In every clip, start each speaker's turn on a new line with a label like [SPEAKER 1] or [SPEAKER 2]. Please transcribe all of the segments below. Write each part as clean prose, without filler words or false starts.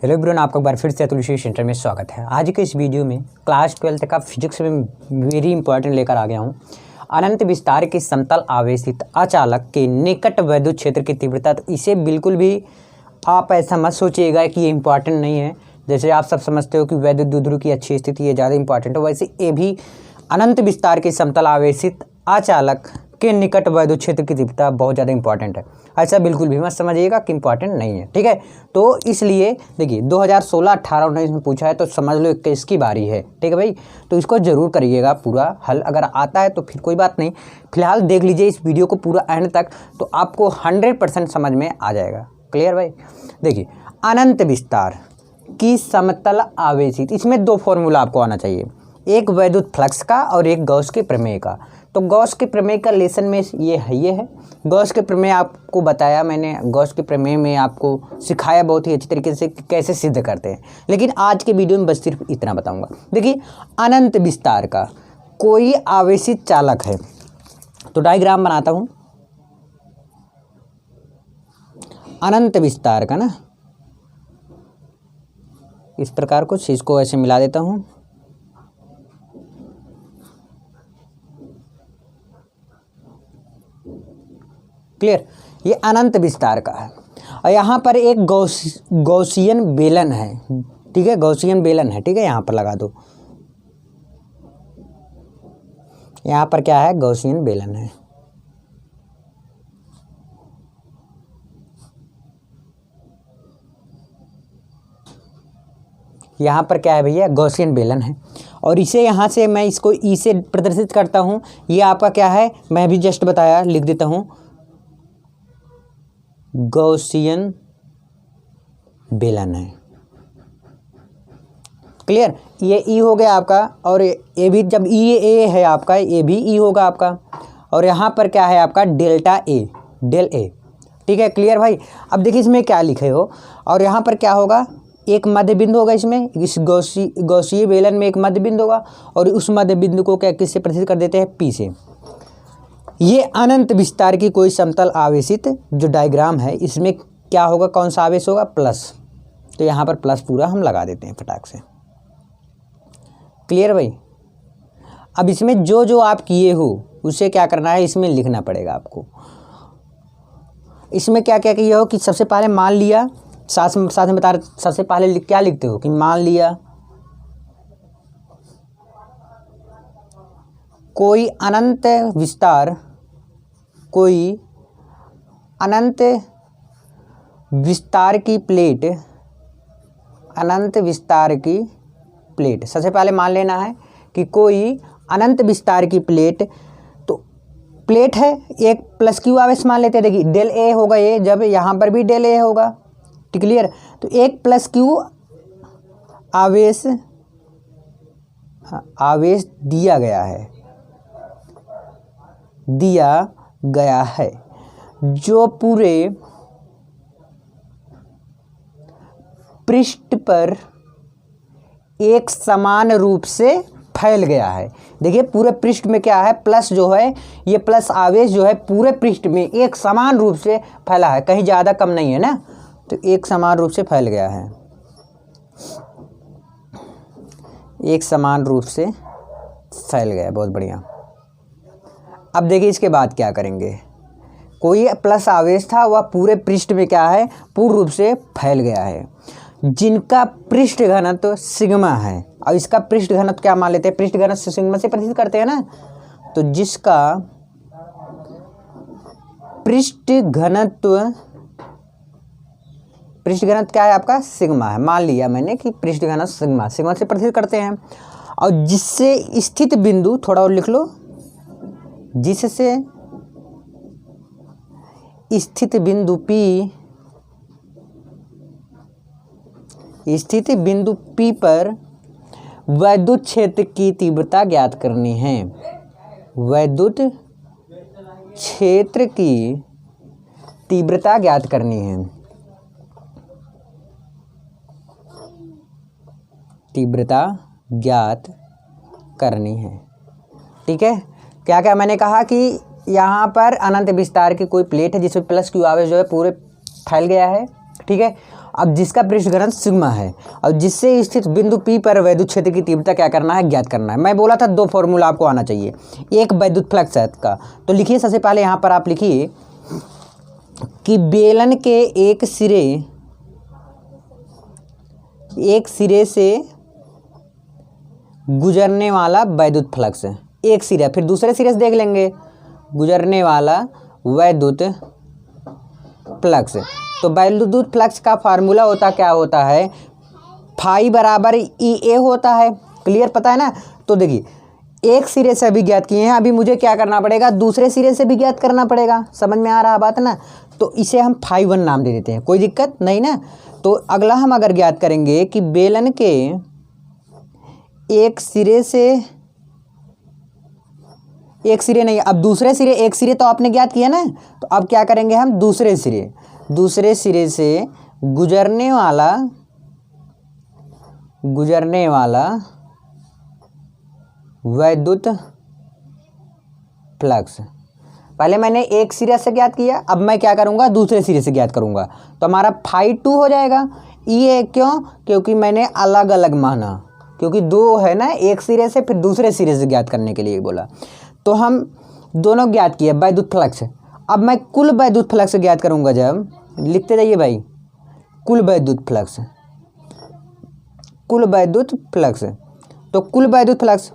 [SPEAKER 1] Hello everyone, आपका एक बार फिर से अतुल सेंटर में स्वागत है। आज के इस वीडियो में क्लास 12 का फिजिक्स में वेरी इंपॉर्टेंट लेकर आ गया हूँ। अनंत विस्तार के समतल आवेशित अचालक के निकट वैद्युत क्षेत्र की तीव्रता। तो इसे बिल्कुल भी आप ऐसा मत सोचिएगा कि ये इंपॉर्टेंट नहीं है। जैसे आप सब समझते हो कि वैद्युत द्विध्रुव की अच्छी स्थिति ये ज़्यादा इंपॉर्टेंट है, वैसे ये भी अनंत विस्तार के समतल आवेशित अचालक के निकट वैद्युत क्षेत्र की तीव्रता बहुत ज़्यादा इंपॉर्टेंट है। ऐसा बिल्कुल भी मत समझिएगा कि इंपॉर्टेंट नहीं है, ठीक है। तो इसलिए देखिए 2016, 18, 19 में पूछा है तो समझ लो 21 की बारी है, ठीक है भाई। तो इसको ज़रूर करिएगा पूरा हल। अगर आता है तो फिर कोई बात नहीं, फिलहाल देख लीजिए इस वीडियो को पूरा एंड तक, तो आपको 100% समझ में आ जाएगा। क्लियर भाई। देखिए अनंत विस्तार की समतल आवेशित, इसमें दो फॉर्मूला आपको आना चाहिए, एक वैद्युत फ्लक्स का और एक गॉस के प्रमेय का। तो गॉस के प्रमेय का लेसन में ये है। गॉस के प्रमेय आपको बताया मैंने, गॉस के प्रमेय में आपको सिखाया बहुत ही अच्छी तरीके से कि कैसे सिद्ध करते हैं। लेकिन आज के वीडियो में बस सिर्फ इतना बताऊंगा। देखिए अनंत विस्तार का कोई आवेशित चालक है, तो डायग्राम बनाता हूँ अनंत विस्तार का ना, इस प्रकार कुछ, इसको ऐसे मिला देता हूँ। क्लियर, ये अनंत विस्तार का है और यहाँ पर एक गॉसियन बेलन है, ठीक है, गॉसियन बेलन है, ठीक है। यहाँ पर लगा दो, यहाँ पर क्या है, गॉसियन बेलन है। यहाँ पर क्या है भैया, गॉसियन बेलन है। और इसे यहाँ से मैं इसको ई से प्रदर्शित करता हूँ। ये आपका क्या है, मैं भी जस्ट बताया, लिख देता हूँ गॉसियन बेलन है। क्लियर, ये ई हो गया आपका, और ये भी जब ई ए है आपका, ये भी ई होगा आपका। और यहाँ पर क्या है आपका, डेल्टा ए, डेल ए, ठीक है। क्लियर भाई। अब देखिए इसमें क्या लिखे हो, और यहाँ पर क्या होगा, एक मध्य बिंदु होगा इसमें, इस गॉसीय बेलन में एक मध्य बिंदु होगा, और उस मध्य बिंदु को क्या किससे प्रदर्शित कर देते हैं, पी से। ये अनंत विस्तार की कोई समतल आवेशित जो डायग्राम है, इसमें क्या होगा, कौन सा आवेश होगा, प्लस। तो यहाँ पर प्लस पूरा हम लगा देते हैं फटाक से। क्लियर भाई। अब इसमें जो जो आप किए हो उसे क्या करना है, इसमें लिखना पड़ेगा आपको। इसमें क्या क्या किए हो कि सबसे पहले मान लिया, साथ में बता रहे, सबसे पहले क्या लिखते हो कि मान लिया कोई अनंत विस्तार, कोई अनंत विस्तार की प्लेट, अनंत विस्तार की प्लेट। सबसे पहले मान लेना है कि कोई अनंत विस्तार की प्लेट, तो प्लेट है, एक प्लस क्यू आवेश मान लेते हैं। देखिए डेल ए होगा ये, जब यहाँ पर भी डेल ए होगा, ठीक। क्लियर। तो एक प्लस क्यू आवेश दिया गया है, जो पूरे पृष्ठ पर एक समान रूप से फैल गया है। देखिए पूरे पृष्ठ में क्या है, प्लस जो है, ये प्लस आवेश जो है पूरे पृष्ठ में एक समान रूप से फैला है, कहीं ज़्यादा कम नहीं है ना। तो एक समान रूप से फैल गया है, एक समान रूप से फैल गया, बहुत बढ़िया। अब देखिए इसके बाद क्या करेंगे, कोई प्लस आवेश था वह पूरे पृष्ठ में क्या है, पूर्ण रूप से फैल गया है, जिनका पृष्ठ घनत्व सिग्मा है। और इसका पृष्ठ घनत्व क्या मान लेते हैं, पृष्ठ घनत्व सिग्मा से प्रदर्शित करते हैं ना। तो जिसका पृष्ठ घनत्व क्या है आपका, सिग्मा है। मान लिया मैंने कि पृष्ठ घनत्व सिग्मा से प्रदर्शित करते हैं। और जिससे स्थित बिंदु, थोड़ा और लिख लो, जिससे स्थित बिंदु P पर वैद्युत क्षेत्र की तीव्रता ज्ञात करनी है। वैद्युत क्षेत्र की तीव्रता ज्ञात करनी है, तीव्रता ज्ञात करनी है, ठीक है। क्या क्या मैंने कहा कि यहाँ पर अनंत विस्तार की कोई प्लेट है जिसमें प्लस क्यू आवेश जो है पूरे फैल गया है, ठीक है। अब जिसका पृष्ठ घनत्व सिग्मा है और जिससे स्थित बिंदु P पर वैद्युत क्षेत्र की तीव्रता क्या करना है, ज्ञात करना है। मैं बोला था 2 फॉर्मूला आपको आना चाहिए, एक वैद्युत फ्लक्स है का। तो लिखिए सबसे पहले यहाँ पर आप लिखिए कि बेलन के एक सिरे से गुजरने वाला वैद्युत फ्लक्स है, एक सिरा, फिर दूसरे सिरे से देख लेंगे गुजरने वाला वैद्युत फ्लक्स। तो वैद्युत फ्लक्स का फार्मूला होता क्या होता है, फाई बराबर EA होता है। क्लियर, पता है ना। तो देखिए एक सिरे से अभी ज्ञात किए हैं, अभी मुझे क्या करना पड़ेगा, दूसरे सिरे से भी ज्ञात करना पड़ेगा। समझ में आ रहा बात ना। तो इसे हम फाई 1 नाम दे देते हैं, कोई दिक्कत नहीं ना। तो अगला हम अगर ज्ञात करेंगे कि बेलन के एक सिरे नहीं, अब दूसरे सिरे, एक सिरे तो आपने ज्ञात किया ना, तो अब क्या करेंगे हम, दूसरे सिरे से गुजरने वाला वैद्युत फ्लक्स। पहले मैंने एक सिरे से ज्ञात किया, अब मैं क्या करूंगा, दूसरे सिरे से ज्ञात करूंगा। तो हमारा फाई 2 हो जाएगा। ये क्यों, क्योंकि मैंने अलग अलग माना, क्योंकि 2 है ना, एक सिरे से फिर दूसरे सिरे से ज्ञात करने के लिए बोला। तो हम दोनों ज्ञात किए वैद्युत फ्लक्स। अब मैं कुल वैद्युत फ्लक्स ज्ञात करूंगा, जब लिखते जाइए भाई, कुल वैद्युत फ्लक्स। तो कुल वैद्युत फ्लक्स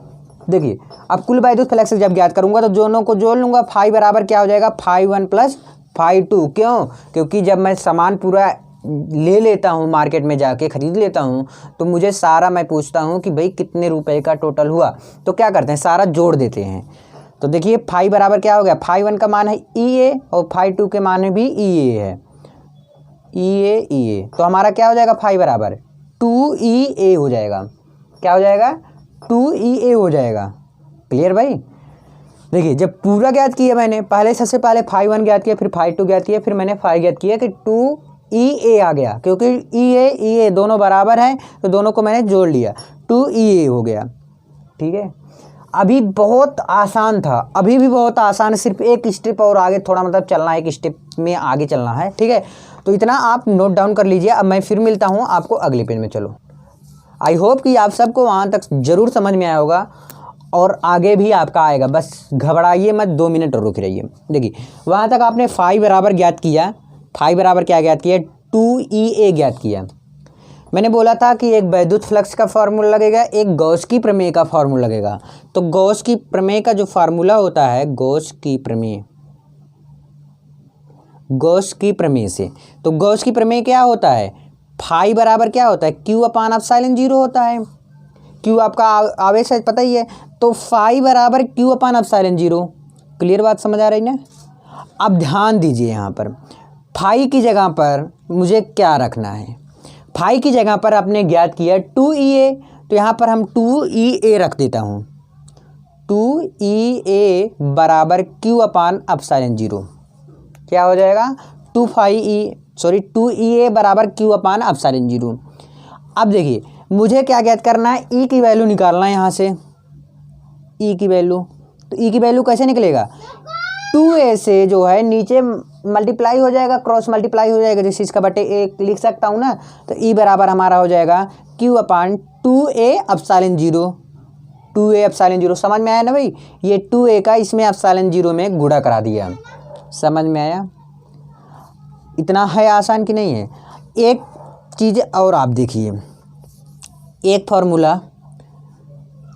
[SPEAKER 1] देखिए, अब कुल वैद्युत फ्लक्स जब ज्ञात करूंगा तो दोनों को जोड़ लूंगा, फाई बराबर क्या हो जाएगा, फाई 1 प्लस फाई 2। क्यों, क्योंकि जब मैं सामान पूरा ले लेता हूँ, मार्केट में जाके खरीद लेता हूँ, तो मुझे सारा मैं पूछता हूँ कि भाई कितने रुपए का टोटल हुआ, तो क्या करते हैं, सारा जोड़ देते हैं। तो देखिए फाई बराबर क्या हो गया, फाई 1 का मान है EA और फाई 2 के मान भी EA है, EA। तो हमारा क्या हो जाएगा, फाई बराबर 2EA हो जाएगा। क्या हो जाएगा, 2EA हो जाएगा। क्लियर भाई। देखिए जब पूरा ज्ञात किया मैंने, पहले सबसे पहले फाई 1 ज्ञात किया, फिर फाई 2 ज्ञात किया, फिर मैंने फाई ज्ञात किया कि 2EA आ गया, क्योंकि EA दोनों बराबर हैं, तो दोनों को मैंने जोड़ लिया, 2EA हो गया। ठीक है, अभी बहुत आसान था, अभी भी बहुत आसान है, सिर्फ एक स्टेप और आगे थोड़ा मतलब चलना है, एक स्टेप में आगे चलना है। ठीक है, तो इतना आप नोट डाउन कर लीजिए। अब मैं फिर मिलता हूँ आपको अगले पेज में। चलो, आई होप कि आप सबको वहाँ तक ज़रूर समझ में आया होगा और आगे भी आपका आएगा, बस घबराइए मत, 2 मिनट और रुक रहिए। देखिए वहाँ तक आपने फाई बराबर ज्ञात किया, फाई बराबर क्या ज्ञात किया, 2EA ज्ञात किया। मैंने बोला था कि एक वैद्युत फ्लक्स का फार्मूला लगेगा, एक गॉस की प्रमेय का फार्मूला लगेगा। तो गॉस की प्रमेय का जो फार्मूला होता है, गॉस की प्रमेय से, तो गॉस की प्रमेय क्या होता है, फाई बराबर क्या होता है, Q/ε0 होता है। Q आपका आवेश है, पता ही है, तो फाई बराबर Q/ε0। क्लियर बात समझ आ रही ना। अब ध्यान दीजिए, यहाँ पर फाई की जगह पर मुझे क्या रखना है, फाई की जगह पर आपने ज्ञात किया 2EA, तो यहाँ पर हम 2EA रख देता हूँ। 2EA बराबर Q/ε0 क्या हो जाएगा, 2EA बराबर Q/ε0। अब देखिए मुझे क्या ज्ञात करना है, E की वैल्यू निकालना है यहाँ से, E की वैल्यू। तो E की वैल्यू कैसे निकलेगा, 2A से जो है नीचे मल्टीप्लाई हो जाएगा, क्रॉस मल्टीप्लाई हो जाएगा, जैसे इसका बटे 1 लिख सकता हूँ ना। तो E बराबर हमारा हो जाएगा Q/2A/ε0। 2A/ε0 समझ में आया ना भाई, ये 2A का इसमें ε0 में गुणा करा दिया। समझ में आया, इतना है आसान कि नहीं है। एक चीज़ और आप देखिए, एक फार्मूला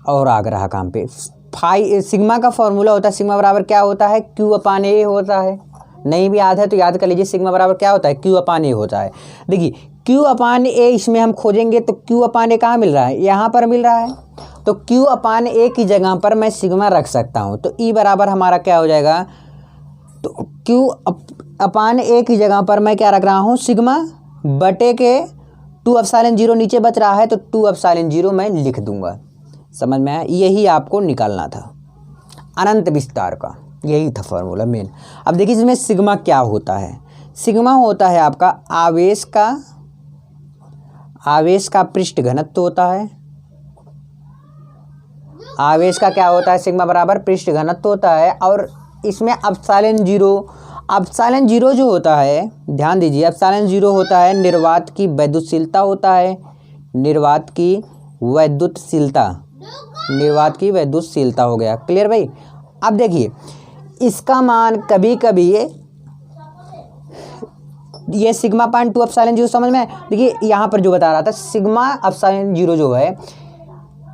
[SPEAKER 1] और आ रहा काम पे, फाई सिग्मा का फार्मूला होता है, सिग्मा बराबर क्या होता है, Q/A होता है। नहीं भी याद है तो याद कर लीजिए, सिग्मा बराबर क्या होता है, Q/A होता है। देखिए Q/A इसमें हम खोजेंगे तो Q/A कहाँ मिल रहा है, यहाँ पर मिल रहा है। तो Q/A की जगह पर मैं सिग्मा रख सकता हूँ। तो E बराबर हमारा क्या हो जाएगा, तो Q/A की जगह पर मैं क्या रख रहा हूँ, सिग्मा बटे के 2ε0 नीचे बच रहा है, तो 2ε0 मैं लिख दूंगा। समझ में आया, यही आपको निकालना था अनंत विस्तार का, यही था फॉर्मूला मेन। अब देखिए इसमें सिग्मा क्या होता है, सिग्मा होता है आपका आवेश का पृष्ठ घनत्व होता है। आवेश का क्या होता है, सिग्मा बराबर पृष्ठ घनत्व होता है। और इसमें ε0 एप्सिलॉन जीरो जो होता है, ध्यान दीजिए, एप्सिलॉन जीरो होता है निर्वात की वैद्युतशीलता होता है, निर्वात की वैद्युतशीलता, निर्वात की वैद्युतशीलता हो गया। क्लियर भाई। अब देखिए इसका मान कभी कभी ये sigma point two epsilon zero समझ में। देखिए यहाँ पर जो बता रहा था सिग्मा एप्सिलॉन जीरो जो है,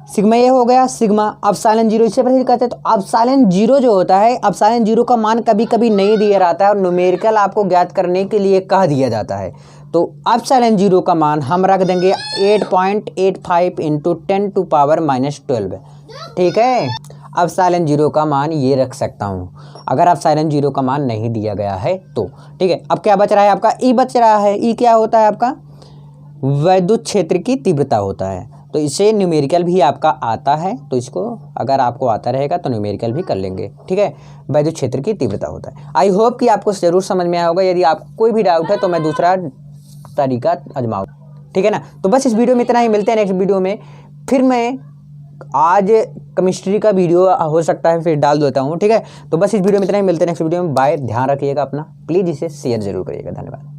[SPEAKER 1] सिग्मा ये हो गया, सिग्मा एप्सिलॉन जीरो इसे प्रतीत करते हैं। तो एप्सिलॉन जीरो जो होता है, एप्सिलॉन जीरो का मान कभी कभी नहीं दिया रहता है और न्यूमेरिकल आपको ज्ञात करने के लिए कह दिया जाता है। तो एप्सिलॉन जीरो का मान हम रख देंगे 8.85 इंटू 10 टू पावर -12। ठीक है, एप्सिलॉन जीरो का मान ये रख सकता हूँ अगर एप्सिलॉन जीरो का मान नहीं दिया गया है तो। ठीक है, अब क्या बच रहा है आपका, ई बच रहा है। ई क्या होता है आपका, वैद्युत क्षेत्र की तीव्रता होता है। तो इसे न्यूमेरिकल भी आपका आता है, तो इसको अगर आपको आता रहेगा तो न्यूमेरिकल भी कर लेंगे। ठीक है, वैद्युत क्षेत्र की तीव्रता होता है। आई होप कि आपको ज़रूर समझ में आया होगा। यदि आपको कोई भी डाउट है तो मैं दूसरा तरीका आजमाऊँ। ठीक है ना। तो बस इस वीडियो में इतना ही, मिलते हैं नेक्स्ट वीडियो में। फिर मैं आज केमिस्ट्री का वीडियो हो सकता है फिर डाल देता हूँ। ठीक है, तो बस इस वीडियो में इतना ही, मिलते हैं नेक्स्ट वीडियो में। बाय, ध्यान रखिएगा अपना, प्लीज़ इसे शेयर जरूर करिएगा। धन्यवाद।